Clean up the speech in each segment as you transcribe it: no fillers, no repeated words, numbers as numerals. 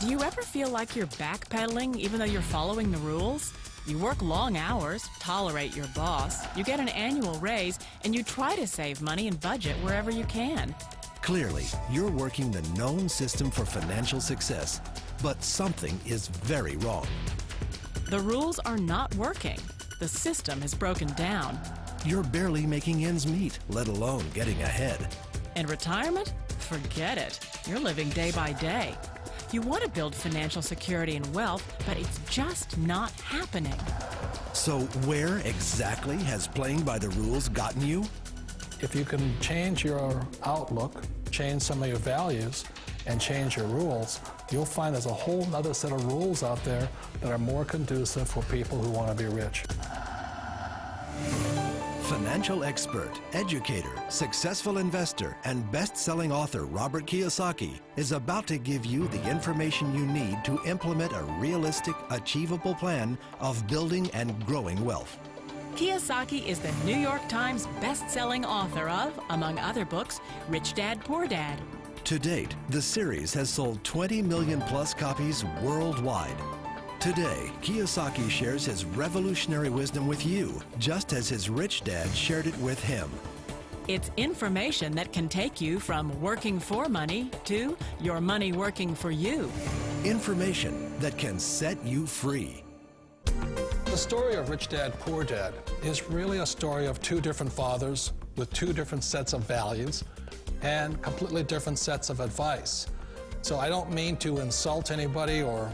Do you ever feel like you're backpedaling even though you're following the rules? You work long hours, tolerate your boss, you get an annual raise, and you try to save money and budget wherever you can. Clearly, you're working the known system for financial success, but something is very wrong. The rules are not working. The system has broken down. You're barely making ends meet, let alone getting ahead. And retirement? Forget it. You're living day by day. You want to build financial security and wealth, but it's just not happening. So where exactly has playing by the rules gotten you? If you can change your outlook, change some of your values, and change your rules, you'll find there's a whole other set of rules out there that are more conducive for people who want to be rich. Financial expert, educator, successful investor, and best-selling author Robert Kiyosaki is about to give you the information you need to implement a realistic, achievable plan of building and growing wealth. Kiyosaki is the New York Times best-selling author of, among other books, Rich Dad, Poor Dad. To date, the series has sold 20 million plus copies worldwide. Today, Kiyosaki shares his revolutionary wisdom with you, just as his rich dad shared it with him. It's information that can take you from working for money to your money working for you. Information that can set you free. The story of Rich Dad, Poor Dad is really a story of two different fathers with two different sets of values and completely different sets of advice. So I don't mean to insult anybody or,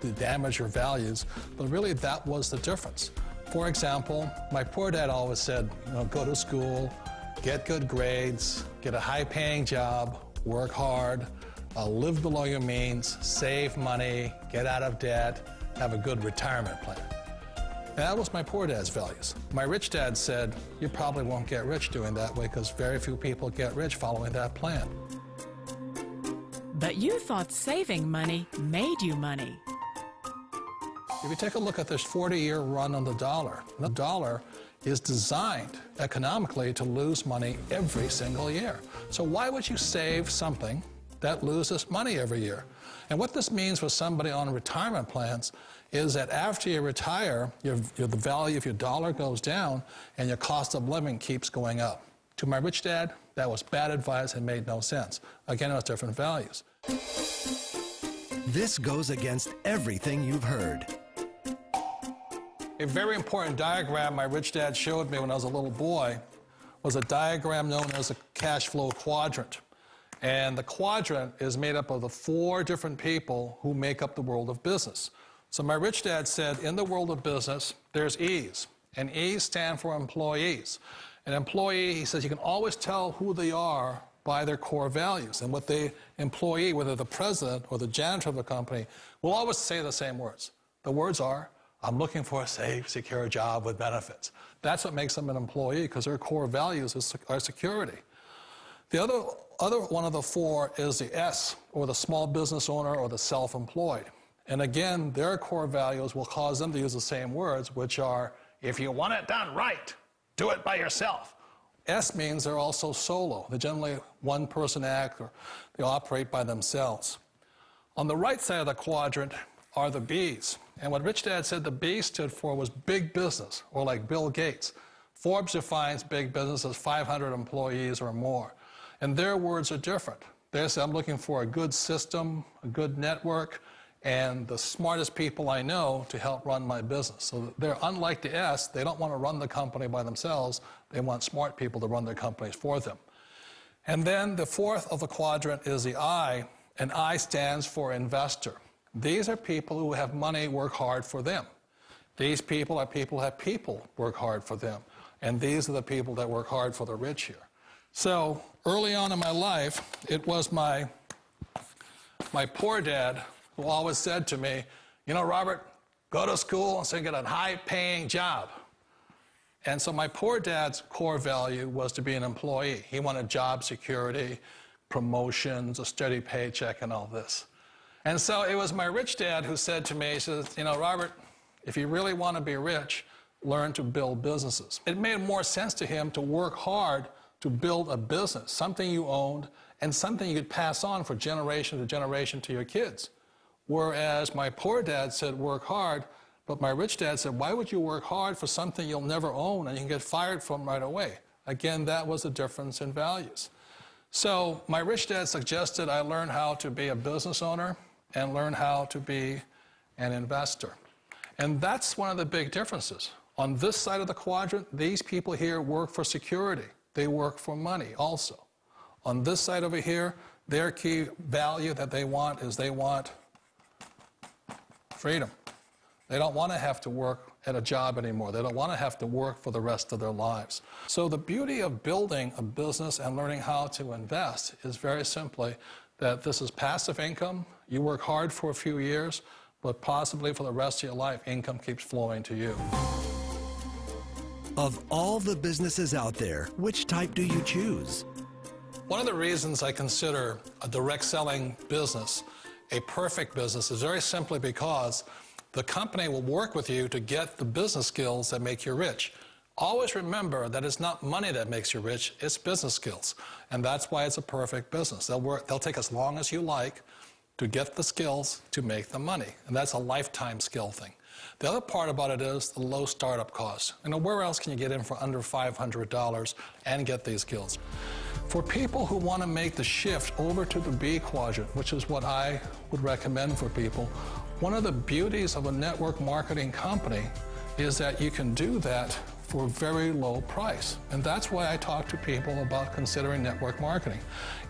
to damage your values, but really that was the difference. For example, my poor dad always said, go to school, get good grades, get a high-paying job, work hard, live below your means, save money, get out of debt, have a good retirement plan. And that was my poor dad's values. My rich dad said, you probably won't get rich doing that way because very few people get rich following that plan. But you thought saving money made you money. If you take a look at this 40-year run on the dollar is designed economically to lose money every single year. So why would you save something that loses money every year? And what this means for somebody on retirement plans is that after you retire, the value of your dollar goes down and your cost of living keeps going up. To my rich dad, that was bad advice and made no sense. Again, it was different values. This goes against everything you've heard. A very important diagram my rich dad showed me when I was a little boy was a diagram known as a cash flow quadrant. And the quadrant is made up of the four different people who make up the world of business. So my rich dad said, in the world of business, there's E's. And E's stand for employees. An employee, he says, you can always tell who they are by their core values. And what the employee, whether the president or the janitor of the company, will always say the same words. The words are, I'm looking for a safe, secure job with benefits. That's what makes them an employee, because their core values are security. The other one of the four is the S, or the small business owner or the self-employed. And again, their core values will cause them to use the same words, which are, if you want it done right, do it by yourself. S means they're also solo. They're generally one-person act, or they operate by themselves. On the right side of the quadrant are the B's. And what Rich Dad said the B stood for was big business, or like Bill Gates. Forbes defines big business as 500 employees or more. And their words are different. They say, I'm looking for a good system, a good network, and the smartest people I know to help run my business. So they're unlike the S. They don't want to run the company by themselves. They want smart people to run their companies for them. And then the fourth of the quadrant is the I, and I stands for investor. These are people who have money work hard for them. These people are people who have people work hard for them. And these are the people that work hard for the rich here. So early on in my life, it was my poor dad who always said to me, Robert, go to school and so you get a high-paying job. And so my poor dad's core value was to be an employee. He wanted job security, promotions, a steady paycheck, and all this. And so it was my rich dad who said to me, he says, Robert, if you really want to be rich, learn to build businesses. It made more sense to him to work hard to build a business, something you owned and something you could pass on for generation to generation to your kids. Whereas my poor dad said, work hard, but my rich dad said, why would you work hard for something you'll never own and you can get fired from right away? Again, that was a difference in values. So my rich dad suggested I learn how to be a business owner and learn how to be an investor. And that's one of the big differences. On this side of the quadrant, these people here work for security. They work for money also. On this side over here, their key value that they want is they want freedom. They don't want to have to work at a job anymore. They don't want to have to work for the rest of their lives. So the beauty of building a business and learning how to invest is very simply that this is passive income. You work hard for a few years, but possibly for the rest of your life, income keeps flowing to you. Of all the businesses out there, which type do you choose? One of the reasons I consider a direct selling business a perfect business is very simply because the company will work with you to get the business skills that make you rich. Always remember that it's not money that makes you rich, it's business skills. And that's why it's a perfect business. They'll take as long as you like to get the skills to make the money. And that's a lifetime skill thing. The other part about it is the low startup cost. You know, where else can you get in for under $500 and get these skills? For people who want to make the shift over to the B quadrant, which is what I would recommend for people, one of the beauties of a network marketing company is that you can do that for a very low price. And that's why I talk to people about considering network marketing.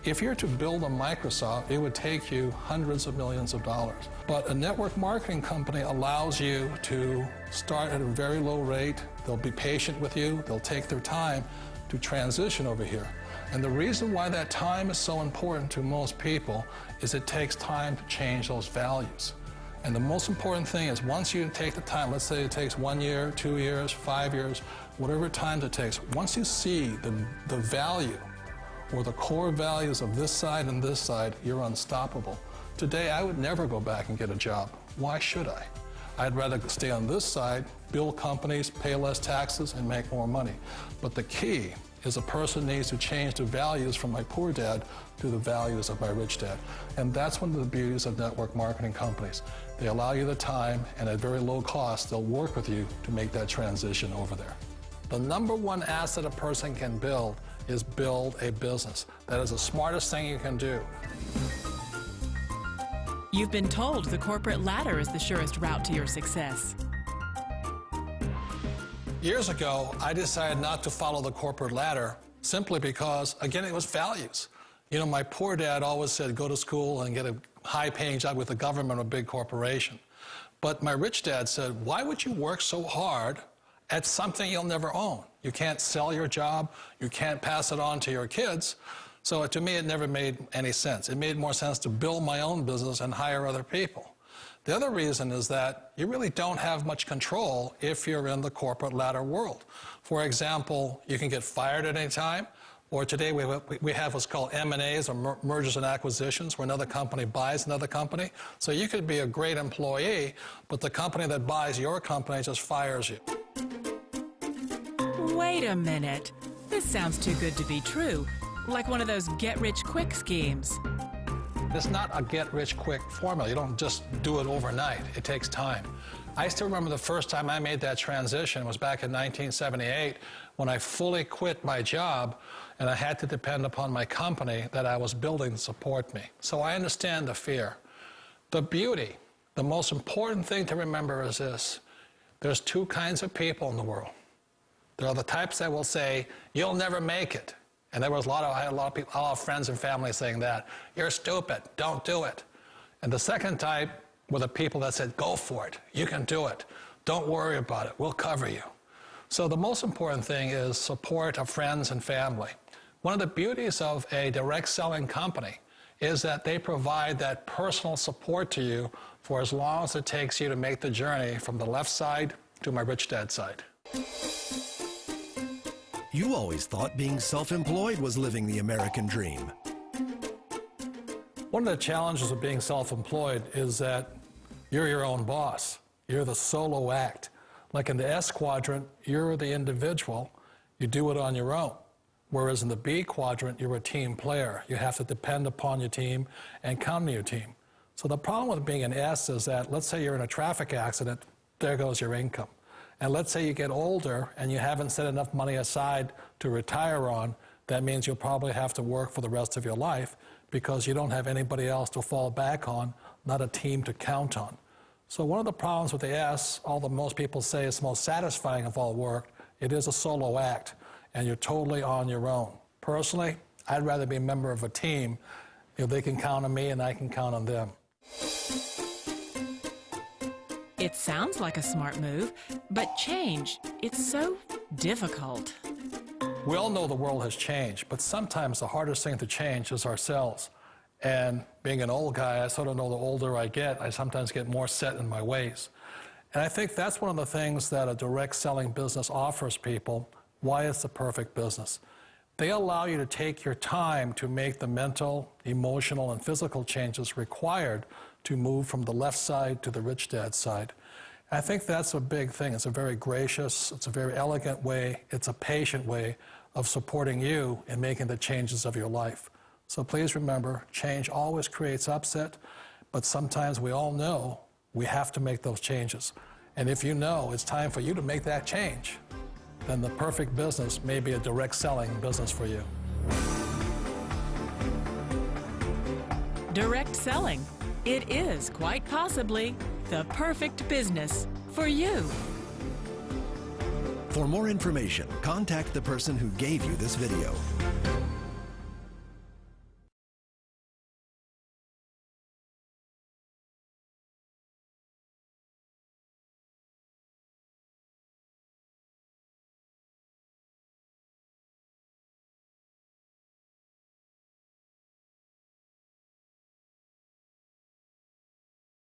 If you're to build a Microsoft, it would take you hundreds of millions of dollars. But a network marketing company allows you to start at a very low rate. They'll be patient with you. They'll take their time to transition over here. And the reason why that time is so important to most people is it takes time to change those values. And the most important thing is once you take the time, let's say it takes 1 year, 2 years, 5 years, whatever time it takes, once you see the value or the core values of this side and this side, you're unstoppable. Today, I would never go back and get a job. Why should I? I'd rather stay on this side, build companies, pay less taxes, and make more money. But the key is a person needs to change the values from my poor dad to the values of my rich dad. And that's one of the beauties of network marketing companies. They allow you the time, and at very low cost, they'll work with you to make that transition over there. The number one asset a person can build is build a business. That is the smartest thing you can do. You've been told the corporate ladder is the surest route to your success. Years ago, I decided not to follow the corporate ladder simply because, again, it was values. You know, my poor dad always said, go to school and get a high-paying job with the government or a big corporation. But my rich dad said, why would you work so hard at something you'll never own? You can't sell your job. You can't pass it on to your kids. So to me, it never made any sense. It made more sense to build my own business and hire other people. The other reason is that you really don't have much control if you're in the corporate ladder world. For example, you can get fired at any time, or today we have what's called M&As, or mergers and acquisitions, where another company buys another company. So you could be a great employee, but the company that buys your company just fires you. Wait a minute. This sounds too good to be true. Like one of those get-rich-quick schemes. It's not a get-rich-quick formula. You don't just do it overnight. It takes time. I still remember the first time I made that transition was back in 1978 when I fully quit my job and I had to depend upon my company that I was building to support me. So I understand the fear. The beauty, the most important thing to remember is this. There's two kinds of people in the world. There are the types that will say, you'll never make it. And I had a lot of people, a lot of friends and family saying that. You're stupid, don't do it. And the second type were the people that said, go for it, you can do it. Don't worry about it, we'll cover you. So the most important thing is support of friends and family. One of the beauties of a direct selling company is that they provide that personal support to you for as long as it takes you to make the journey from the left side to my rich dad side. You always thought being self-employed was living the American dream. One of the challenges of being self-employed is that you're your own boss. You're the solo act. Like in the S quadrant, you're the individual. You do it on your own. Whereas in the B quadrant, you're a team player. You have to depend upon your team and count on your team. So the problem with being an S is that, let's say you're in a traffic accident, there goes your income. And let's say you get older and you haven't set enough money aside to retire on, that means you'll probably have to work for the rest of your life because you don't have anybody else to fall back on, not a team to count on. So one of the problems with the S, although most people say it's the most satisfying of all work, it is a solo act, and you're totally on your own. Personally, I'd rather be a member of a team. They can count on me and I can count on them. It sounds like a smart move, but change, it's so difficult. We all know the world has changed, but sometimes the hardest thing to change is ourselves. And being an old guy, I sort of know the older I get, I sometimes get more set in my ways. And I think that's one of the things that a direct selling business offers people, why it's the perfect business. They allow you to take your time to make the mental, emotional, and physical changes required to move from the left side to the rich dad side. I think that's a big thing. It's a very gracious, it's a very elegant way, it's a patient way of supporting you in making the changes of your life. So please remember, change always creates upset, but sometimes we all know we have to make those changes. And if you know it's time for you to make that change, then the perfect business may be a direct selling business for you. Direct selling. It is quite possibly the perfect business for you. For more information, contact the person who gave you this video.